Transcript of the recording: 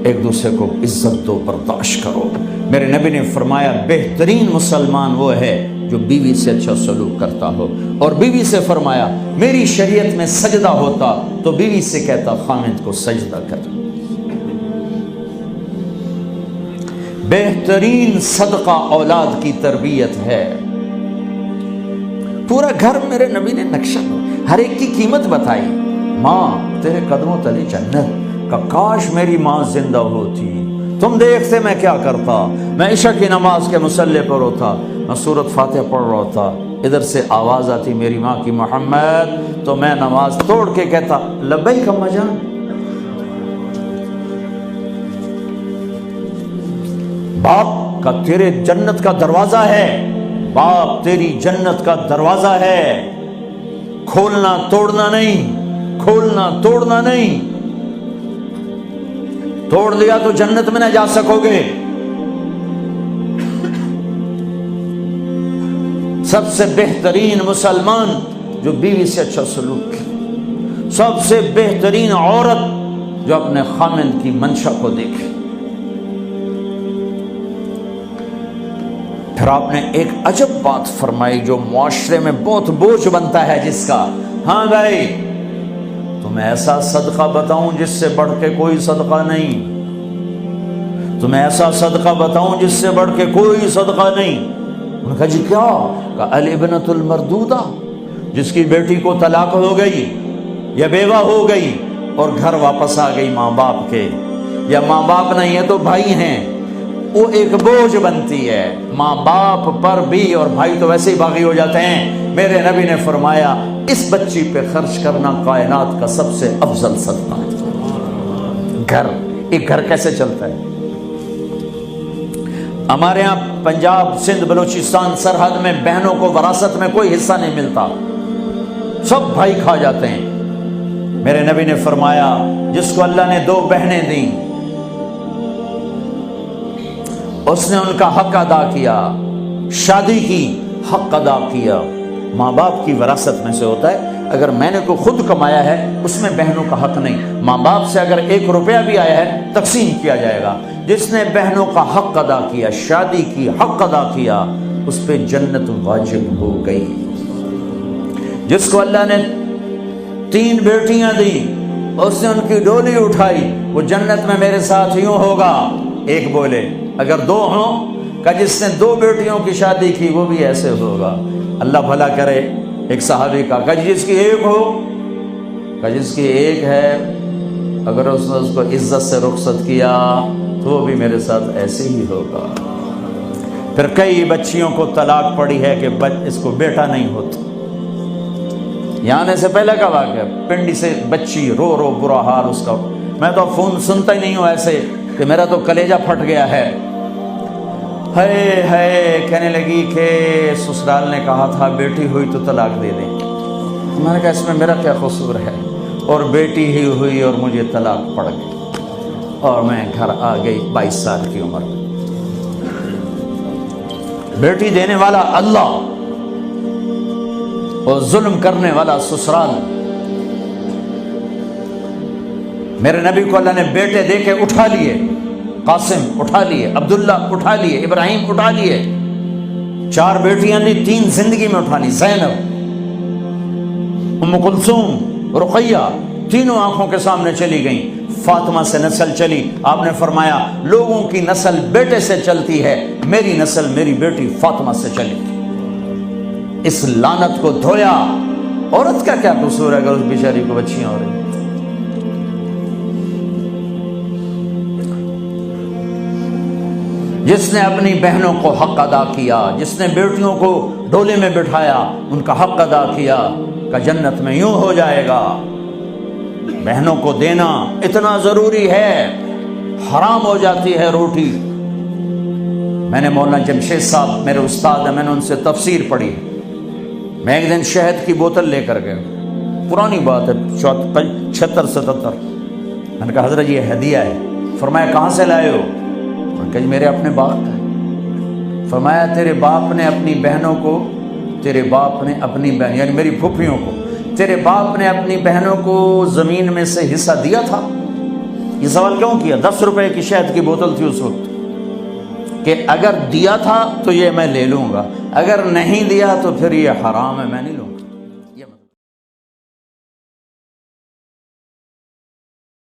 ایک دوسرے کو عزت دو، برداشت کرو۔ میرے نبی نے فرمایا بہترین مسلمان وہ ہے جو بیوی سے اچھا سلوک کرتا ہو، اور بیوی سے فرمایا میری شریعت میں سجدہ ہوتا تو بیوی سے کہتا خامند کو سجدہ کر۔ بہترین صدقہ اولاد کی تربیت ہے۔ پورا گھر میرے نبی نے نقشہ، ہر ایک کی قیمت بتائی۔ ماں تیرے قدموں تلے جنت، کا کاش میری ماں زندہ ہوتی، تم دیکھتے میں کیا کرتا، میں عشاء کی نماز کے مصلی پر ہوتا، میں سورۃ فاتحہ پڑھ رہا ہوتا، ادھر سے آواز آتی میری ماں کی محمد، تو میں نماز توڑ کے کہتا لبیک اماں جان۔ باپ کا تیرے جنت کا دروازہ ہے، باپ تیری جنت کا دروازہ ہے، کھولنا توڑنا نہیں، کھولنا توڑنا نہیں، توڑ دیا تو جنت میں نہ جا سکو گے۔ سب سے بہترین مسلمان جو بیوی سے اچھا سلوک کرے، سب سے بہترین عورت جو اپنے خامند کی منشا کو دیکھے۔ پھر آپ نے ایک عجب بات فرمائی جو معاشرے میں بہت بوجھ بنتا ہے جس کا، ہاں بھائی تمہیں ایسا صدقہ بتاؤں جس سے بڑھ کے کوئی صدقہ نہیں، تمہیں ایسا صدقہ بتاؤں جس سے بڑھ کے کوئی صدقہ نہیں۔ انہوں نے کہا جی کیا؟ کہا الابنۃ المردودہ، جس کی بیٹی کو طلاق ہو گئی یا بیوہ ہو گئی اور گھر واپس آ گئی ماں باپ کے، یا ماں باپ نہیں ہے تو بھائی ہیں، وہ ایک بوجھ بنتی ہے ماں باپ پر بھی، اور بھائی تو ویسے ہی باغی ہو جاتے ہیں۔ میرے نبی نے فرمایا اس بچی پہ خرچ کرنا کائنات کا سب سے افضل صدقہ ہے۔ گھر، ایک گھر کیسے چلتا ہے؟ ہمارے ہاں پنجاب سندھ بلوچستان سرحد میں بہنوں کو وراثت میں کوئی حصہ نہیں ملتا، سب بھائی کھا جاتے ہیں۔ میرے نبی نے فرمایا جس کو اللہ نے 2 بہنیں دیں اس نے ان کا حق ادا کیا، شادی کی حق ادا کیا۔ ماں باپ کی وراثت میں سے ہوتا ہے، اگر میں نے کوئی خود کمایا ہے اس میں بہنوں کا حق نہیں، ماں باپ سے اگر 1 روپیہ بھی آیا ہے تقسیم کیا جائے گا۔ جس نے بہنوں کا حق ادا کیا، شادی کی حق ادا کیا، اس پہ جنت واجب ہو گئی۔ جس کو اللہ نے 3 بیٹیاں دی، اس نے ان کی ڈولی اٹھائی، وہ جنت میں میرے ساتھ یوں ہوگا۔ ایک بولے اگر 2 ہوں، کہ جس نے 2 بیٹیوں کی شادی کی وہ بھی ایسے ہوگا۔ اللہ بھلا کرے۔ ایک صحابی کا کہ جس کی 1 ہو، کہ جس کی 1 ہے، اگر اس نے اس کو عزت سے رخصت کیا تو وہ بھی میرے ساتھ ایسے ہی ہوگا۔ پھر کئی بچیوں کو طلاق پڑی ہے کہ اس کو بیٹا نہیں ہوتا۔ یہاں آنے سے پہلے کا واقعہ، پنڈی سے بچی رو رو برا حال اس کا، میں تو فون سنتا ہی نہیں ہوں ایسے کہ میرا تو کلیجہ پھٹ گیا ہے۔ ہے کہنے لگی کہ سسرال نے کہا تھا بیٹی ہوئی تو طلاق دے دیں۔ میں نے کہا اس میں میرا کیا قصور ہے، اور بیٹی ہی ہوئی اور مجھے طلاق پڑ گئی، اور میں گھر آ گئی 22 سال کی عمر میں۔ بیٹی دینے والا اللہ اور ظلم کرنے والا سسرال۔ میرے نبی کو اللہ نے بیٹے دے کے اٹھا لیے، قاسم اٹھا لیے، عبداللہ اٹھا لیے، ابراہیم اٹھا لیے، 4 بیٹیاں دی، 3 زندگی میں اٹھا لی، زینب، ام کلثوم، رقیہ، تینوں آنکھوں کے سامنے چلی گئیں۔ فاطمہ سے نسل چلی، آپ نے فرمایا لوگوں کی نسل بیٹے سے چلتی ہے، میری نسل میری بیٹی فاطمہ سے چلی۔ اس لعنت کو دھویا۔ عورت کا کیا قصور ہے اگر اس بیچاری کو بچیاں ہو رہی؟ جس نے اپنی بہنوں کو حق ادا کیا، جس نے بیٹیوں کو ڈولے میں بٹھایا، ان کا حق ادا کیا، کہ جنت میں یوں ہو جائے گا۔ بہنوں کو دینا اتنا ضروری ہے، حرام ہو جاتی ہے روٹی۔ میں نے مولانا جمشید صاحب میرے استاد ہیں، میں نے ان سے تفسیر پڑھی۔ میں ایک دن شہد کی بوتل لے کر گیا، پرانی بات ہے 76-77۔ میں نے کہا حضرت یہ ہدیہ ہے۔ فرمایا کہاں سے لائے ہو؟ کہ میرے اپنے باپ ہے۔ فرمایا تیرے باپ نے اپنی بہنوں کو، تیرے باپ نے اپنی بہن یعنی میری پھوپھیوں کو، تیرے باپ نے اپنی بہنوں کو زمین میں سے حصہ دیا تھا؟ یہ سوال کیوں کیا؟ 10 روپے کی شہد کی بوتل تھی اس وقت، کہ اگر دیا تھا تو یہ میں لے لوں گا، اگر نہیں دیا تو پھر یہ حرام ہے، میں نہیں لوں گا۔